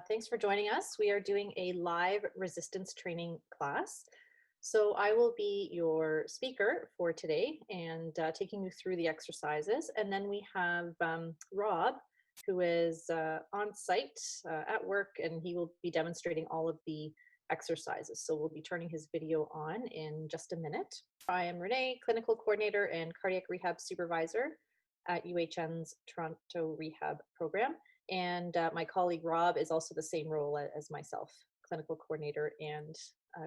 Thanks for joining us. We are doing a live resistance training class. So I will be your speaker for today and taking you through the exercises. And then we have Rob, who is on site at work, and he will be demonstrating all of the exercises. So we'll be turning his video on in just a minute. I am Renee, Clinical Coordinator and Cardiac Rehab Supervisor at UHN's Toronto Rehab program. And my colleague Rob is also the same role as myself, Clinical Coordinator and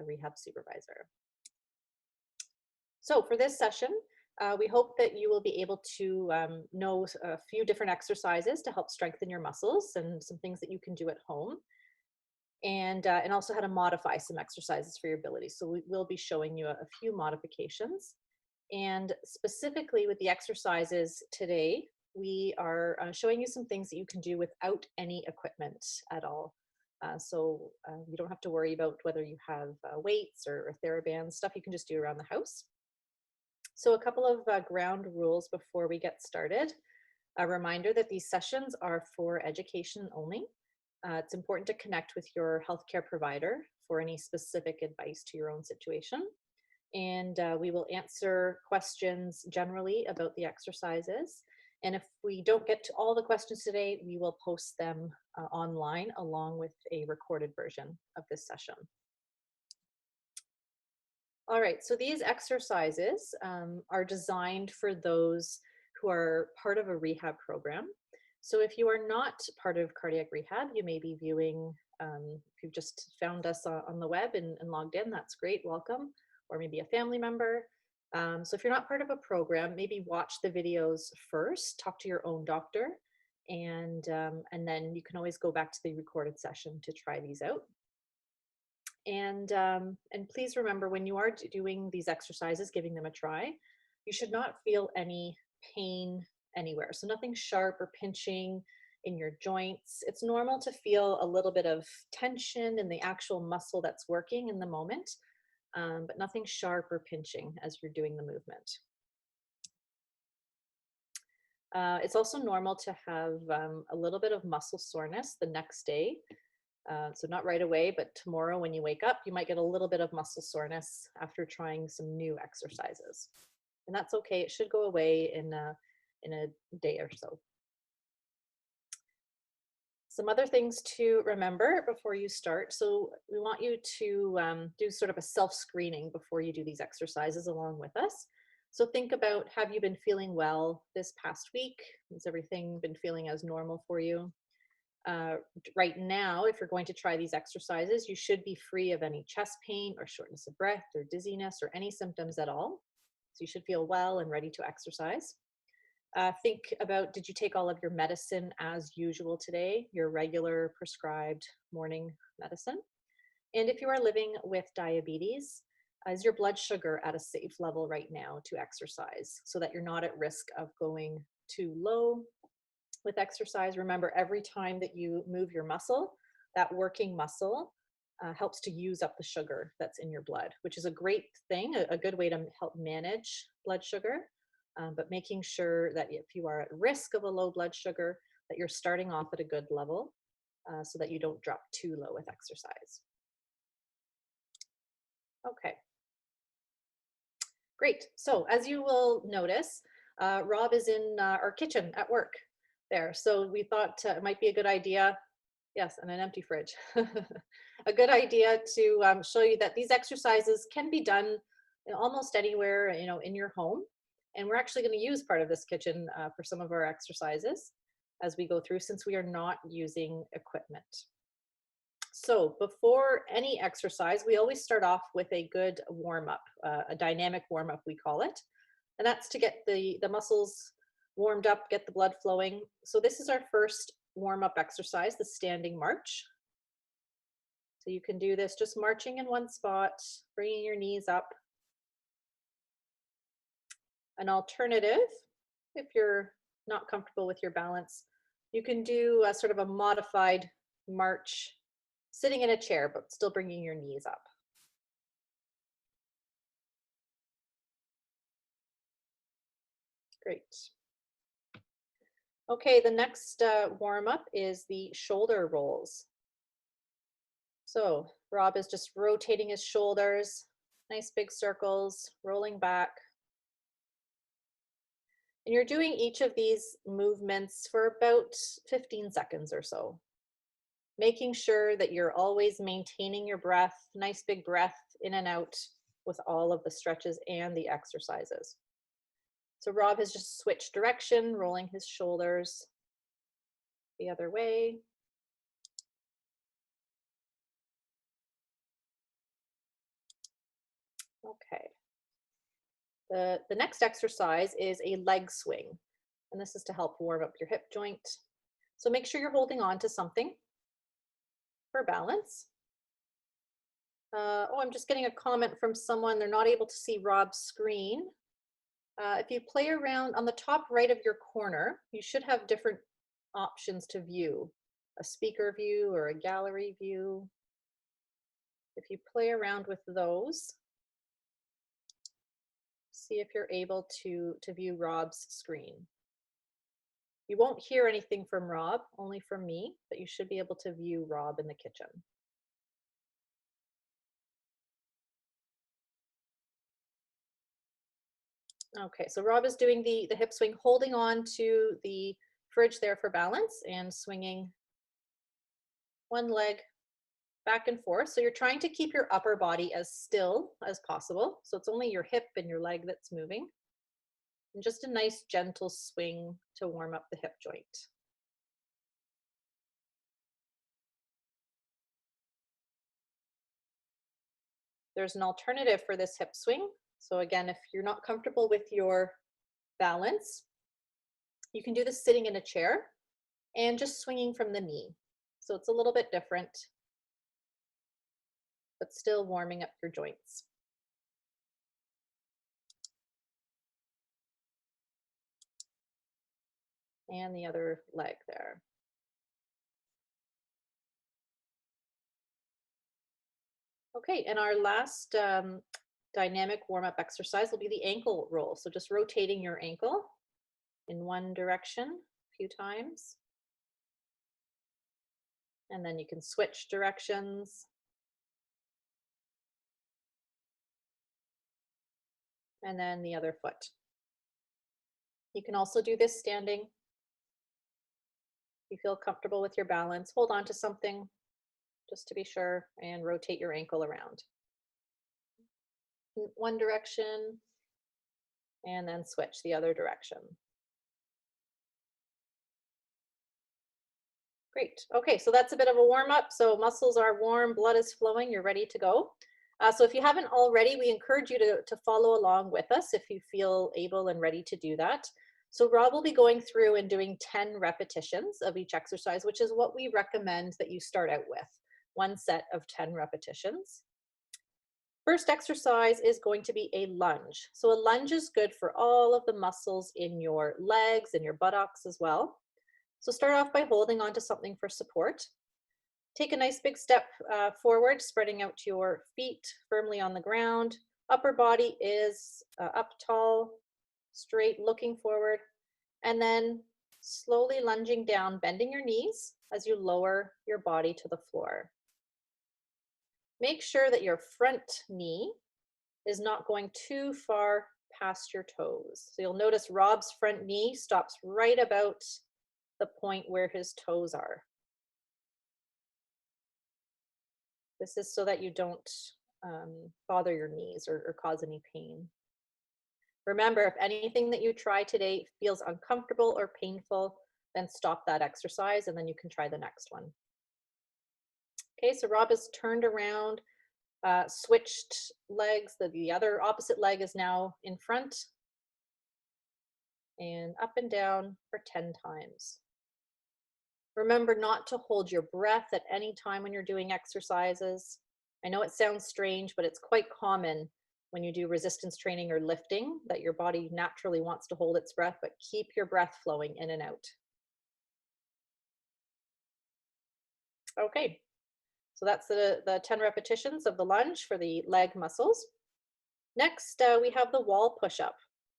Rehab Supervisor. So for this session, we hope that you will be able to know a few different exercises to help strengthen your muscles and some things that you can do at home. And also how to modify some exercises for your abilities. So we will be showing you a few modifications. And specifically with the exercises today, we are showing you some things that you can do without any equipment at all. So you don't have to worry about whether you have weights or TheraBands, stuff you can just do around the house. So a couple of ground rules before we get started. A reminder that these sessions are for education only. It's important to connect with your healthcare provider for any specific advice to your own situation. And we will answer questions generally about the exercises. And if we don't get to all the questions today, we will post them online along with a recorded version of this session. All right, so these exercises are designed for those who are part of a rehab program. So if you are not part of cardiac rehab, you may be viewing, if you've just found us on the web and logged in, that's great, welcome. Or maybe a family member. So if you're not part of a program, maybe watch the videos first, talk to your own doctor, and then you can always go back to the recorded session to try these out. And please remember, when you are doing these exercises, giving them a try, you should not feel any pain anywhere. So nothing sharp or pinching in your joints. It's normal to feel a little bit of tension in the actual muscle that's working in the moment. But nothing sharp or pinching as you're doing the movement. It's also normal to have a little bit of muscle soreness the next day. So not right away, but tomorrow when you wake up, you might get a little bit of muscle soreness after trying some new exercises. And that's okay, it should go away in a day or so. Some other things to remember before you start. So we want you to do sort of a self-screening before you do these exercises along with us. So think about, have you been feeling well this past week? Has everything been feeling as normal for you? Right now, if you're going to try these exercises, you should be free of any chest pain or shortness of breath or dizziness or any symptoms at all. So you should feel well and ready to exercise. Think about, did you take all of your medicine as usual today, your regular prescribed morning medicine? And if you are living with diabetes, is your blood sugar at a safe level right now to exercise so that you're not at risk of going too low with exercise? Remember, every time that you move your muscle, that working muscle helps to use up the sugar that's in your blood, which is a great thing, a good way to help manage blood sugar. But making sure that if you are at risk of a low blood sugar, that you're starting off at a good level so that you don't drop too low with exercise. Okay. Great. So as you will notice, Rob is in our kitchen at work there. So we thought it might be a good idea. Yes, and an empty fridge. A good idea to show you that these exercises can be done almost anywhere, in your home. And we're actually going to use part of this kitchen for some of our exercises as we go through, since we are not using equipment. So before any exercise, we always start off with a good warm-up, a dynamic warm-up we call it. And that's to get the muscles warmed up, get the blood flowing. So this is our first warm-up exercise, the standing march. So you can do this just marching in one spot, bringing your knees up. An alternative, if you're not comfortable with your balance, you can do a sort of a modified march, sitting in a chair, but still bringing your knees up. Great. Okay, the next warm-up is the shoulder rolls. So Rob is just rotating his shoulders, nice big circles, rolling back. And you're doing each of these movements for about 15 seconds or so, making sure that you're always maintaining your breath, nice big breath in and out with all of the stretches and the exercises. So Rob has just switched direction, rolling his shoulders the other way. Okay. The next exercise is a leg swing, and this is to help warm up your hip joint. So make sure you're holding on to something for balance. Oh, I'm just getting a comment from someone. They're not able to see Rob's screen. If you play around on the top right of your corner, you should have different options to view, a speaker view or a gallery view. If you play around with those, see if you're able to view Rob's screen. You won't hear anything from Rob, only from me, but you should be able to view Rob in the kitchen. Okay, so Rob is doing the hip swing, holding on to the fridge there for balance and swinging one leg back and forth. So you're trying to keep your upper body as still as possible. So it's only your hip and your leg that's moving. And just a nice gentle swing to warm up the hip joint. There's an alternative for this hip swing. So again, if you're not comfortable with your balance, you can do this sitting in a chair and just swinging from the knee. So it's a little bit different, but still warming up your joints. And the other leg there. Okay, and our last dynamic warm-up exercise will be the ankle roll. So just rotating your ankle in one direction a few times. And then you can switch directions. And then the other foot. You can also do this standing. If you feel comfortable with your balance, hold on to something just to be sure and rotate your ankle around. In one direction and then switch the other direction. Great. Okay, so that's a bit of a warm up. So muscles are warm, blood is flowing, you're ready to go. So if you haven't already, we encourage you to follow along with us if you feel able and ready to do that. So Rob will be going through and doing 10 repetitions of each exercise, which is what we recommend that you start out with, one set of 10 repetitions. First exercise is going to be a lunge. So a lunge is good for all of the muscles in your legs and your buttocks as well. So start off by holding onto something for support. Take a nice big step forward, spreading out your feet firmly on the ground. Upper body is up tall, straight, looking forward. And then slowly lunging down, bending your knees as you lower your body to the floor. Make sure that your front knee is not going too far past your toes. So you'll notice Rob's front knee stops right about the point where his toes are. This is so that you don't bother your knees or cause any pain. Remember, if anything that you try today feels uncomfortable or painful, then stop that exercise and then you can try the next one. Okay, so Rob is turned around, switched legs. The other opposite leg is now in front. And up and down for 10 times. Remember not to hold your breath at any time when you're doing exercises. I know it sounds strange, but it's quite common when you do resistance training or lifting that your body naturally wants to hold its breath, but keep your breath flowing in and out. Okay, so that's the 10 repetitions of the lunge for the leg muscles. Next, we have the wall push-up.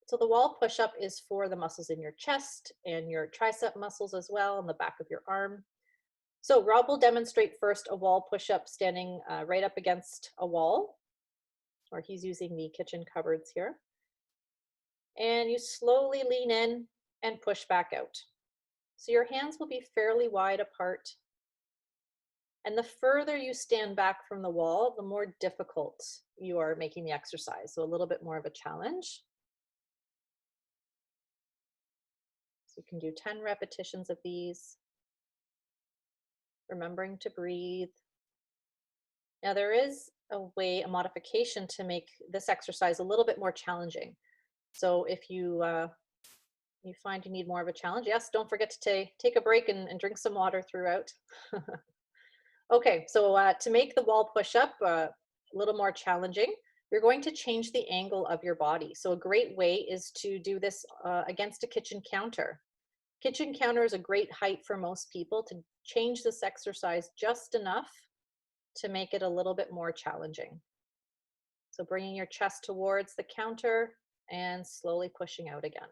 So the wall push-up is for the muscles in your chest and your tricep muscles as well, on the back of your arm. So Rob will demonstrate first a wall push-up standing right up against a wall, or he's using the kitchen cupboards here. And you slowly lean in and push back out. So your hands will be fairly wide apart. And the further you stand back from the wall, the more difficult you are making the exercise. So a little bit more of a challenge. So you can do 10 repetitions of these, remembering to breathe. Now there is a modification to make this exercise a little bit more challenging. So if you you find you need more of a challenge, yes, don't forget to take a break and drink some water throughout. Okay, so to make the wall push-up a little more challenging, you're going to change the angle of your body. So a great way is to do this against a kitchen counter. Kitchen counter is a great height for most people. To change this exercise just enough to make it a little bit more challenging. So bringing your chest towards the counter and slowly pushing out again.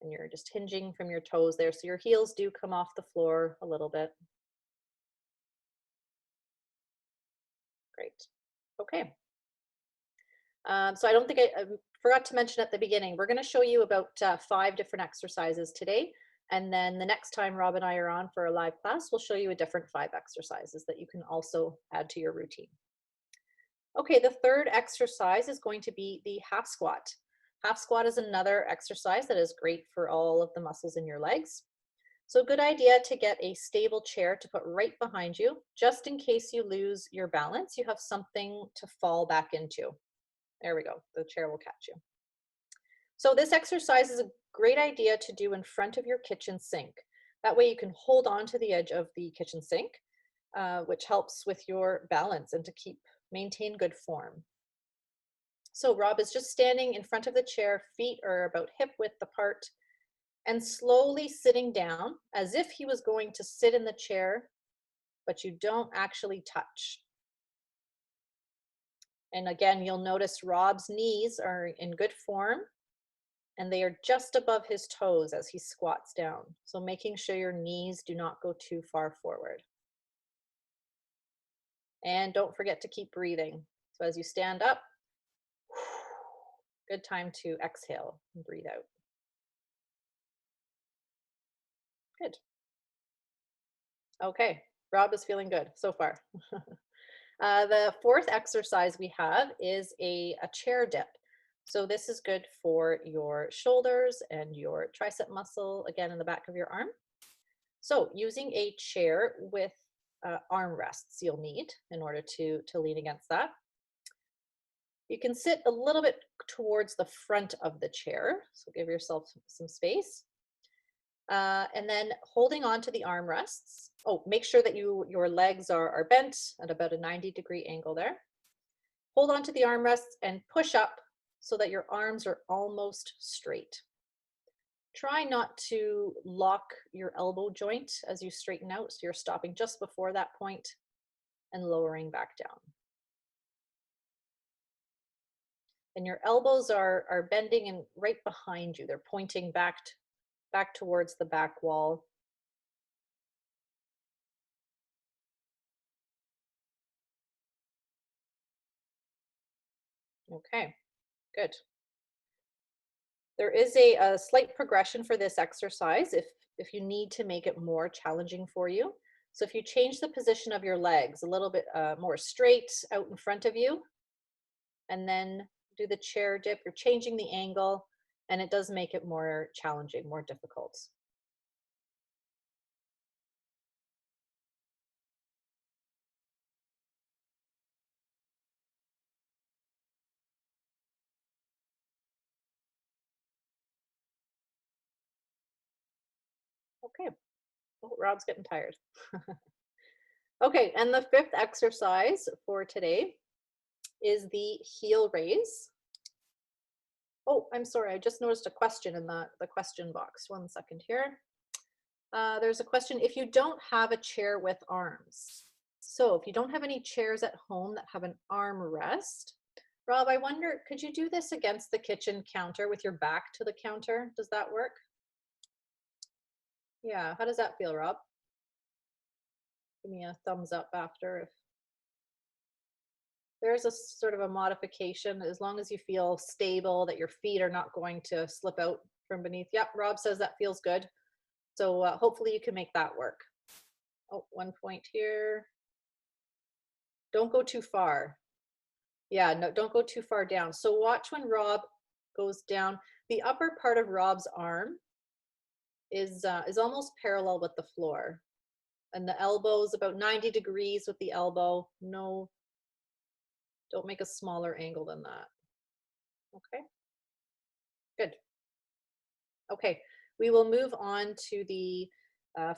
And you're just hinging from your toes there. So your heels do come off the floor a little bit. Great. Okay. So I don't think I forgot to mention at the beginning, we're going to show you about 5 different exercises today. And then the next time Rob and I are on for a live class, we'll show you a different 5 exercises that you can also add to your routine. Okay, the third exercise is going to be the half squat. Half squat is another exercise that is great for all of the muscles in your legs. So good idea to get a stable chair to put right behind you, just in case you lose your balance, you have something to fall back into. There we go, the chair will catch you. So this exercise is a great idea to do in front of your kitchen sink. That way you can hold on to the edge of the kitchen sink, which helps with your balance and to maintain good form. So Rob is just standing in front of the chair, feet are about hip width apart, and slowly sitting down as if he was going to sit in the chair, but you don't actually touch. And again, you'll notice Rob's knees are in good form and they are just above his toes as he squats down. So making sure your knees do not go too far forward. And don't forget to keep breathing. So as you stand up, good time to exhale and breathe out. Good. Okay, Rob is feeling good so far. The fourth exercise we have is a chair dip. So this is good for your shoulders and your tricep muscle, again, in the back of your arm. So using a chair with arm rests you'll need in order to lean against that. You can sit a little bit towards the front of the chair, so give yourself some space. And then holding on to the armrests. Oh, make sure that your legs are bent at about a 90-degree angle there. Hold on to the armrests and push up so that your arms are almost straight. Try not to lock your elbow joint as you straighten out, so you're stopping just before that point and lowering back down. And your elbows are bending and right behind you. They're pointing back towards the back wall. Okay, good. There is a slight progression for this exercise if you need to make it more challenging for you. So if you change the position of your legs a little bit more straight out in front of you, and then do the chair dip, you're changing the angle, and it does make it more challenging, more difficult. Okay, oh, Rob's getting tired. Okay, and the fifth exercise for today is the heel raise. Oh, I'm sorry, I just noticed a question in the question box. 1 second here. There's a question, if you don't have a chair with arms. So if you don't have any chairs at home that have an arm rest, Rob, I wonder, could you do this against the kitchen counter with your back to the counter? Does that work? Yeah, how does that feel, Rob? Give me a thumbs up after if there's a sort of a modification, as long as you feel stable, that your feet are not going to slip out from beneath. Yep, Rob says that feels good. So hopefully you can make that work. Oh, 1 point here. Don't go too far. Yeah, no, don't go too far down. So watch when Rob goes down. The upper part of Rob's arm is almost parallel with the floor, and the elbow is about 90 degrees with the elbow. No, don't make a smaller angle than that. Okay, good. Okay, we will move on to the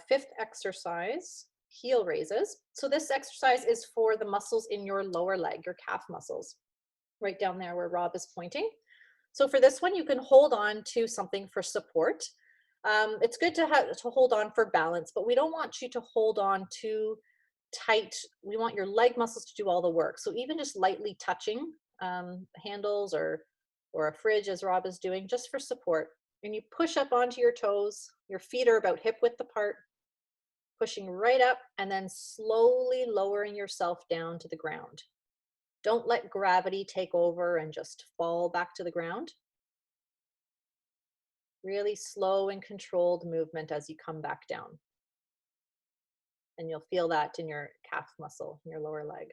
fifth exercise, heel raises. So this exercise is for the muscles in your lower leg, your calf muscles, right down there where Rob is pointing. So for this one, you can hold on to something for support. It's good to have to hold on for balance, but we don't want you to hold on too tight. We want your leg muscles to do all the work. So even just lightly touching handles or a fridge, as Rob is doing, just for support. And you push up onto your toes. Your feet are about hip width apart, pushing right up and then slowly lowering yourself down to the ground. Don't let gravity take over and just fall back to the ground. Really slow and controlled movement as you come back down. And you'll feel that in your calf muscle, in your lower leg.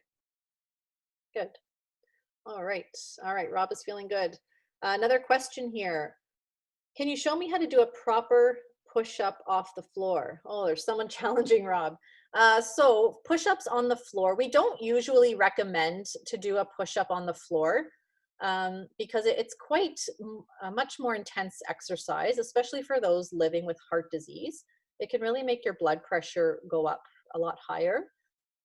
Good. All right. All right. Rob is feeling good. Another question here. Can you show me how to do a proper push up off the floor? Oh, there's someone challenging Rob. So push-ups on the floor, we don't usually recommend to do a push-up on the floor because it's quite a much more intense exercise, especially for those living with heart disease. It can really make your blood pressure go up a lot higher.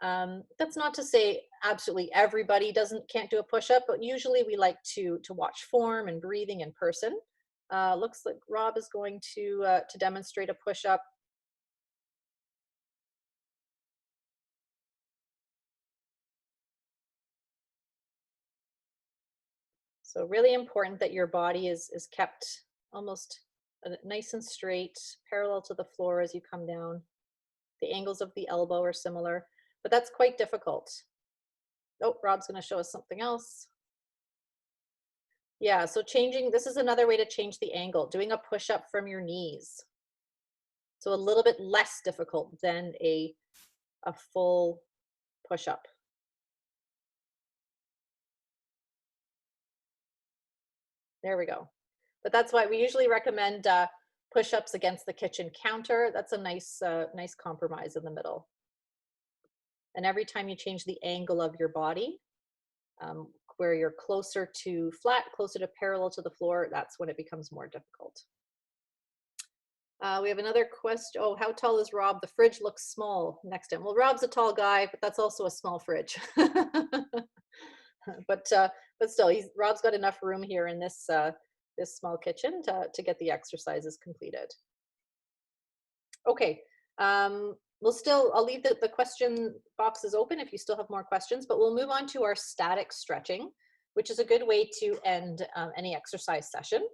That's not to say absolutely everybody can't do a push-up, but usually we like to watch form and breathing in person. Looks like Rob is going to demonstrate a push-up. So really important that your body is kept almost nice and straight, parallel to the floor as you come down. The angles of the elbow are similar, but that's quite difficult. Oh, Rob's going to show us something else. Yeah, so this is another way to change the angle, doing a push-up from your knees. So a little bit less difficult than a full push-up. There we go. But that's why we usually recommend push-ups against the kitchen counter. That's a nice compromise in the middle. And every time you change the angle of your body, where you're closer to flat, closer to parallel to the floor, that's when it becomes more difficult. We have another question. Oh, how tall is Rob? The fridge looks small next to him. Well, Rob's a tall guy, but that's also a small fridge. but still, Rob's got enough room here in this small kitchen to get the exercises completed. Okay, I'll leave the question boxes open if you still have more questions, but we'll move on to our static stretching, which is a good way to end any exercise session.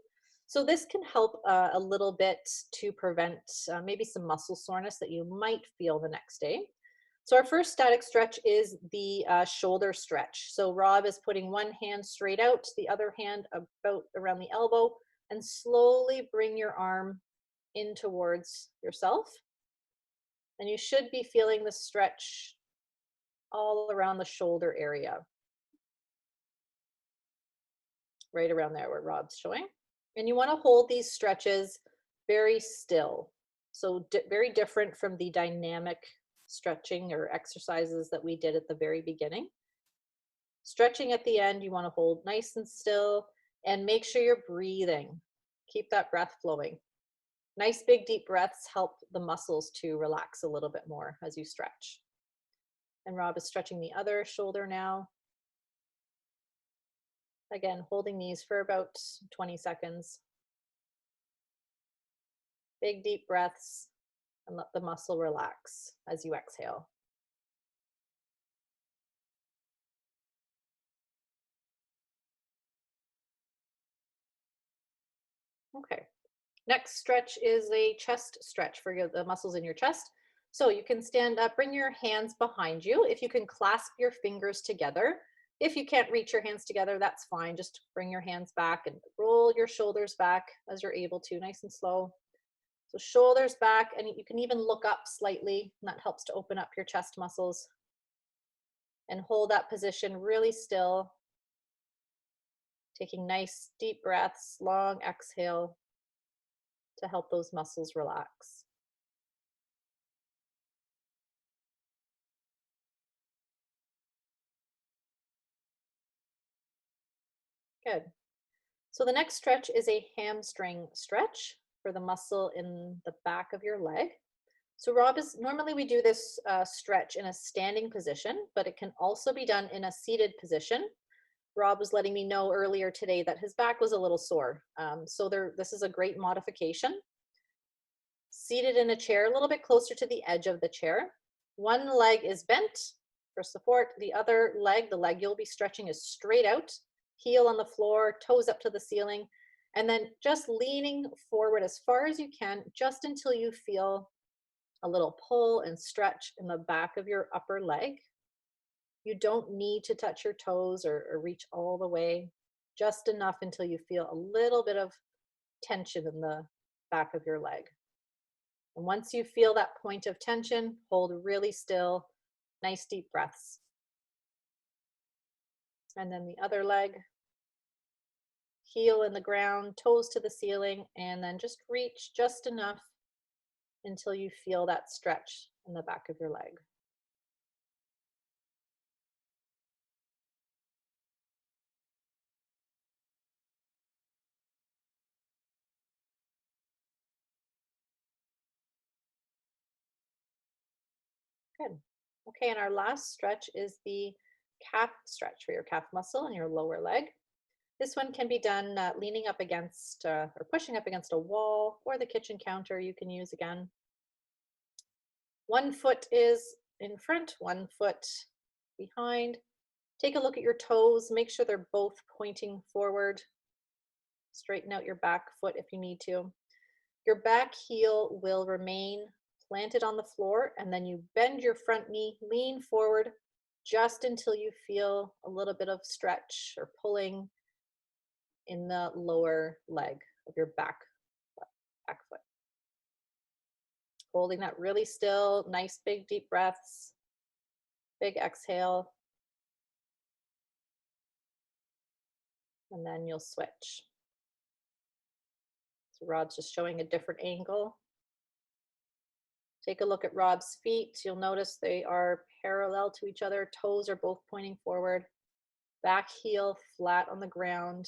So this can help a little bit to prevent maybe some muscle soreness that you might feel the next day. So our first static stretch is the shoulder stretch. So Rob is putting one hand straight out, the other hand about around the elbow, and slowly bring your arm in towards yourself. And you should be feeling the stretch all around the shoulder area, right around there where Rob's showing. And you want to hold these stretches very still. So very different from the dynamic stretching or exercises that we did at the very beginning. Stretching at the end, you want to hold nice and still and make sure you're breathing. Keep that breath flowing. Nice big deep breaths help the muscles to relax a little bit more as you stretch. And Rob is stretching the other shoulder now. Again, holding these for about 20 seconds. Big deep breaths and let the muscle relax as you exhale. Okay, Next stretch is a chest stretch for the muscles in your chest. So you can stand up, bring your hands behind you. If you can clasp your fingers together. If you can't reach your hands together, that's fine. Just bring your hands back and roll your shoulders back as you're able to, nice and slow. So shoulders back, and you can even look up slightly, and that helps to open up your chest muscles. And hold that position really still, taking nice deep breaths, long exhale to help those muscles relax. Good. So the next stretch is a hamstring stretch for the muscle in the back of your leg. So Rob, is normally we do this stretch in a standing position, but it can also be done in a seated position. Rob was letting me know earlier today that his back was a little sore. This is a great modification. Seated in a chair, a little bit closer to the edge of the chair. One leg is bent for support. The other leg, the leg you'll be stretching, is straight out, heel on the floor, toes up to the ceiling, and then just leaning forward as far as you can, just until you feel a little pull and stretch in the back of your upper leg. You don't need to touch your toes or reach all the way, just enough until you feel a little bit of tension in the back of your leg. And once you feel that point of tension, hold really still, nice deep breaths. And then the other leg, heel in the ground, toes to the ceiling, and then just reach just enough until you feel that stretch in the back of your leg. Good. Okay, and our last stretch is the calf stretch for your calf muscle and your lower leg. This one can be done leaning up against or pushing up against a wall or the kitchen counter you can use again. One foot is in front, one foot behind. Take a look at your toes, make sure they're both pointing forward. Straighten out your back foot if you need to. Your back heel will remain planted on the floor, and then you bend your front knee, lean forward just until you feel a little bit of stretch or pulling in the lower leg of your back foot. Holding that really still, nice big deep breaths, big exhale, and then you'll switch. So Rob's just showing a different angle. Take a look at Rob's feet. You'll notice they are parallel to each other. Toes are both pointing forward. Back heel flat on the ground,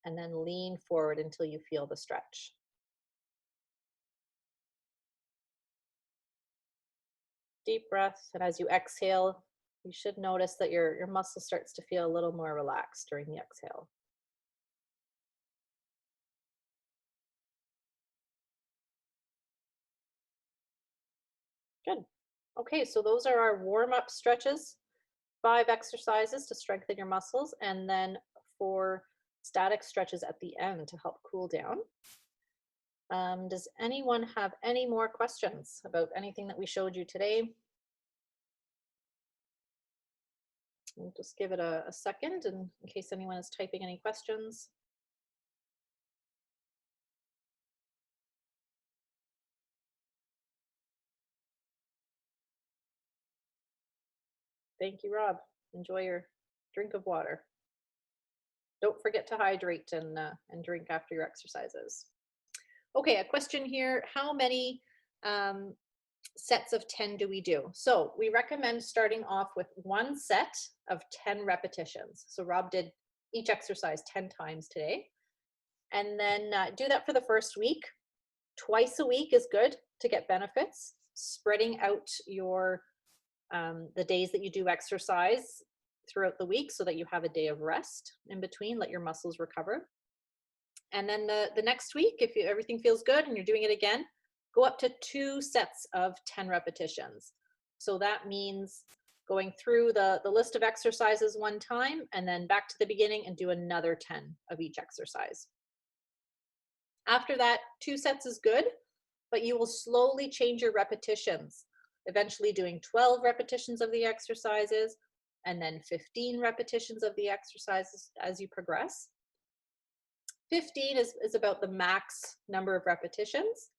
and then lean forward until you feel the stretch. Deep breath, and as you exhale, you should notice that your muscle starts to feel a little more relaxed during the exhale. Good. Okay, so those are our warm-up stretches. 5 exercises to strengthen your muscles, and then 4 static stretches at the end to help cool down. Does anyone have any more questions about anything that we showed you today? We'll just give it a second in case anyone is typing any questions. Thank you, Rob. Enjoy your drink of water. Don't forget to hydrate and drink after your exercises. Okay, a question here. How many sets of 10 do we do? So we recommend starting off with 1 set of 10 repetitions. So Rob did each exercise 10 times today. And then do that for the first week. Twice a week is good to get benefits. Spreading out your the days that you do exercise throughout the week so that you have a day of rest in between, let your muscles recover. And then the next week, if everything feels good and you're doing it again, go up to 2 sets of 10 repetitions. So that means going through the list of exercises 1 time and then back to the beginning and do another 10 of each exercise. After that, 2 sets is good, but you will slowly change your repetitions, eventually doing 12 repetitions of the exercises and then 15 repetitions of the exercises as you progress. 15 is about the max number of repetitions.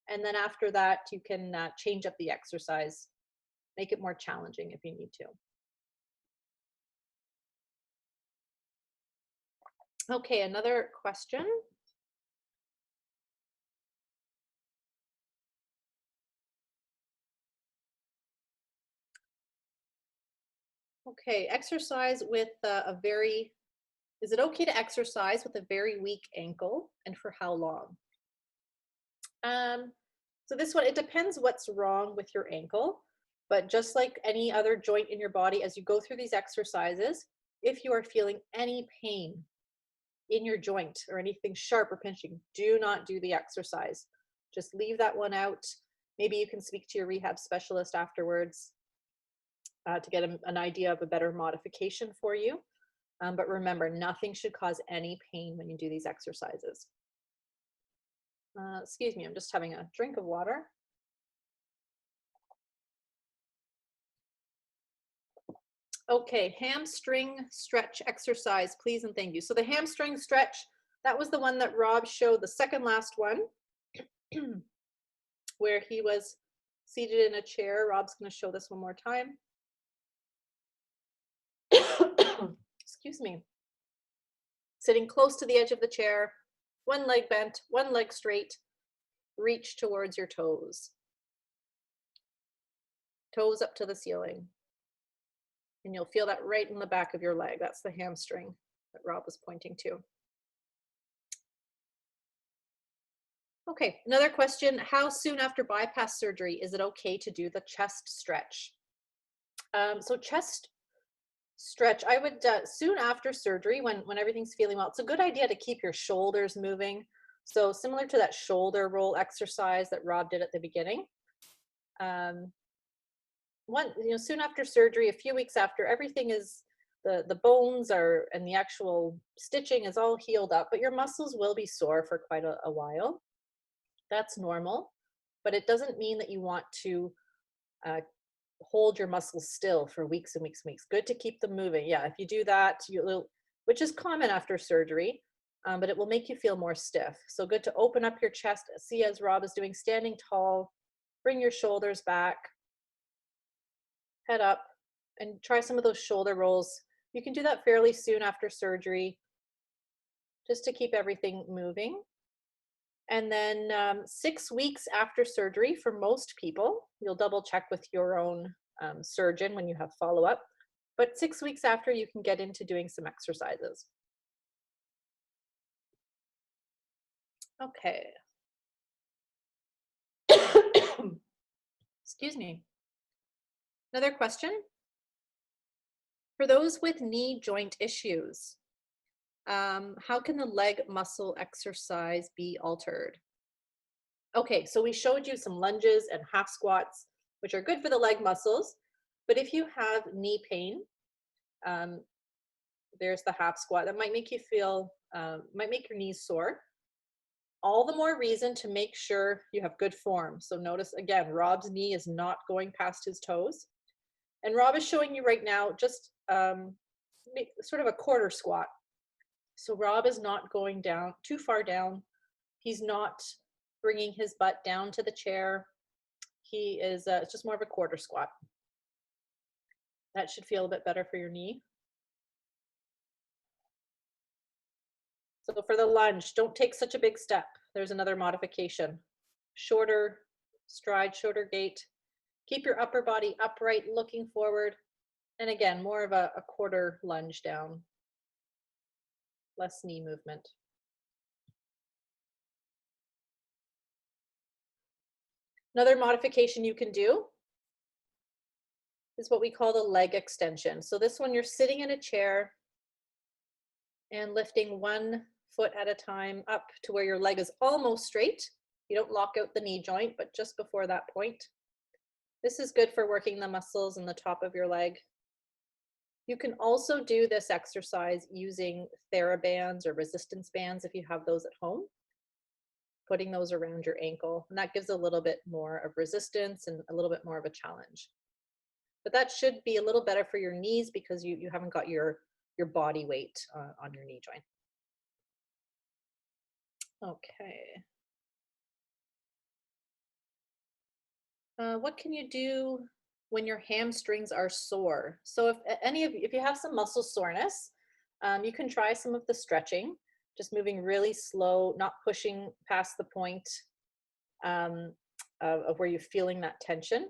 And then after that, you can change up the exercise, make it more challenging if you need to. Okay, another question. Okay, exercise with is it okay to exercise with a very weak ankle and for how long? Um, so this one, it depends what's wrong with your ankle, but just like any other joint in your body, as you go through these exercises, if you are feeling any pain in your joint or anything sharp or pinching, do not do the exercise. Just leave that one out. Maybe you can speak to your rehab specialist afterwards to get an idea of a better modification for you. But remember, nothing should cause any pain when you do these exercises. Excuse me, I'm just having a drink of water. Okay, hamstring stretch exercise, please and thank you. So the hamstring stretch, that was the one that Rob showed, the second last one, where he was seated in a chair. Rob's going to show this one more time. Excuse me. Sitting close to the edge of the chair, one leg bent, one leg straight, reach towards your toes. Toes up to the ceiling. And you'll feel that right in the back of your leg. That's the hamstring that Rob was pointing to. Okay, another question. How soon after bypass surgery is it okay to do the chest stretch? So chest stretch, I would, soon after surgery, when everything's feeling well, it's a good idea to keep your shoulders moving. So similar to that shoulder roll exercise that Rob did at the beginning. Soon after surgery, a few weeks after, everything is, the bones are, and the actual stitching is all healed up, but your muscles will be sore for quite a while. That's normal, but it doesn't mean that you want to hold your muscles still for weeks and weeks and weeks. Good to keep them moving. Yeah, if you do that, which is common after surgery, but it will make you feel more stiff. So good to open up your chest. See, as Rob is doing, standing tall, bring your shoulders back, head up, and try some of those shoulder rolls. You can do that fairly soon after surgery, just to keep everything moving. And then 6 weeks after surgery, for most people, you'll double check with your own surgeon when you have follow-up, but 6 weeks after, you can get into doing some exercises. Okay. Excuse me. Another question. For those with knee joint issues, how can the leg muscle exercise be altered? Okay, so we showed you some lunges and half squats, which are good for the leg muscles. But if you have knee pain, there's the half squat that might make you feel, might make your knees sore. All the more reason to make sure you have good form. So notice again, Rob's knee is not going past his toes. And Rob is showing you right now just sort of a quarter squat. So Rob is not going down too far down. He's not bringing his butt down to the chair. He is it's just more of a quarter squat. That should feel a bit better for your knee. So for the lunge, don't take such a big step. There's another modification. Shorter stride, shorter gait. Keep your upper body upright, looking forward. And again, more of a quarter lunge down. Less knee movement. Another modification you can do is what we call the leg extension. So this one, you're sitting in a chair and lifting one foot at a time up to where your leg is almost straight. You don't lock out the knee joint, but just before that point. This is good for working the muscles in the top of your leg. You can also do this exercise using TheraBands or resistance bands if you have those at home. putting those around your ankle. And that gives a little bit more of resistance and a little bit more of a challenge. But that should be a little better for your knees because you haven't got your body weight on your knee joint. Okay. What can you do when your hamstrings are sore? So if you have some muscle soreness, you can try some of the stretching, just moving really slow, not pushing past the point um, of where you're feeling that tension.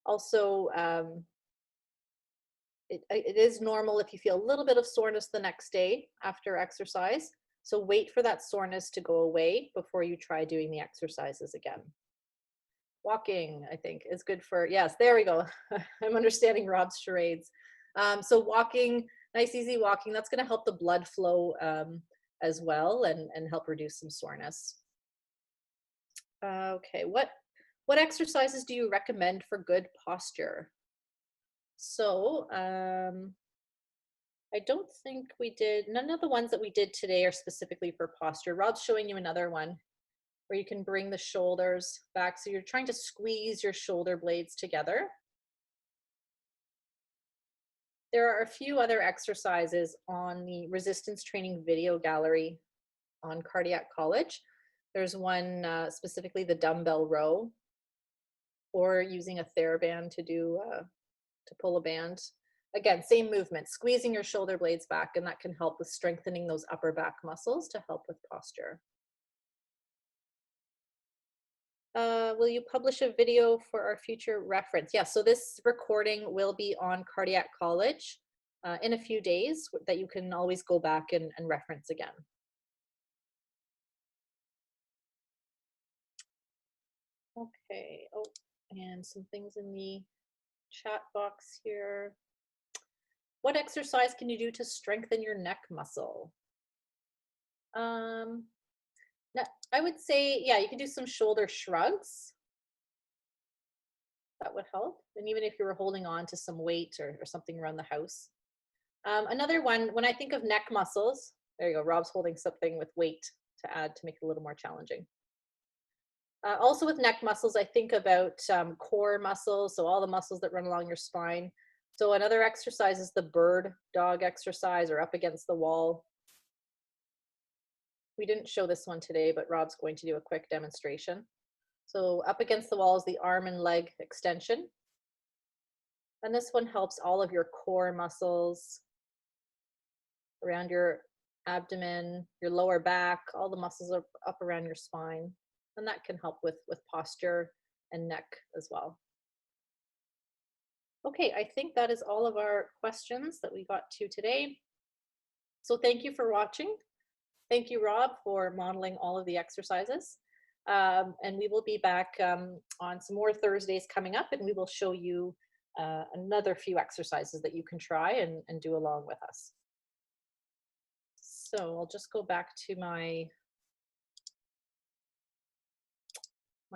Also, it is normal if you feel a little bit of soreness the next day after exercise. So wait for that soreness to go away before you try doing the exercises again. Walking, I think, is good for, yes, there we go. I'm understanding Rob's charades. So walking, nice, easy walking, that's going to help the blood flow as well and help reduce some soreness. Okay, what exercises do you recommend for good posture? So I don't think we did, none of the ones that we did today are specifically for posture. Rob's showing you another one where you can bring the shoulders back. So you're trying to squeeze your shoulder blades together. There are a few other exercises on the resistance training video gallery on Cardiac College. There's one specifically the dumbbell row, or using a TheraBand to pull a band. Again, same movement, squeezing your shoulder blades back, and that can help with strengthening those upper back muscles to help with posture. Will you publish a video for our future reference? Yeah, so this recording will be on Cardiac College in a few days that you can always go back and reference again. Okay, oh, and some things in the chat box here. What exercise can you do to strengthen your neck muscle? I would say, yeah, you can do some shoulder shrugs. That would help. And even if you were holding on to some weight or something around the house. Another one, when I think of neck muscles, there you go, Rob's holding something with weight to add to make it a little more challenging. Also with neck muscles, I think about core muscles, so all the muscles that run along your spine. So another exercise is the bird dog exercise, or up against the wall. We didn't show this one today, but Rob's going to do a quick demonstration. So up against the wall is the arm and leg extension. And this one helps all of your core muscles around your abdomen, your lower back, all the muscles are up around your spine. And that can help with posture and neck as well. Okay, I think that is all of our questions that we got to today. So thank you for watching. Thank you, Rob, for modeling all of the exercises. And we will be back on some more Thursdays coming up, and we will show you another few exercises that you can try and do along with us. So I'll just go back to my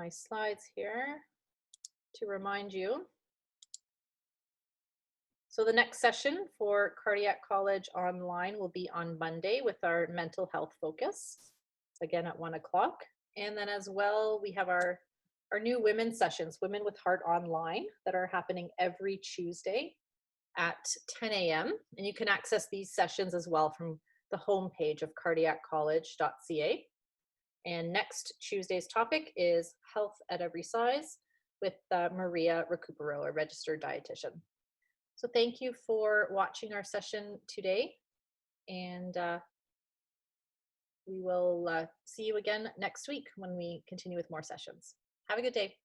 slides here to remind you. So the next session for Cardiac College Online will be on Monday with our mental health focus, again at 1 o'clock. And then as well, we have our new women's sessions, Women with Heart Online, that are happening every Tuesday at 10 a.m. And you can access these sessions as well from the homepage of cardiaccollege.ca. And next Tuesday's topic is Health at Every Size with Maria Recupero, a registered dietitian. So thank you for watching our session today, and we will see you again next week when we continue with more sessions. Have a good day.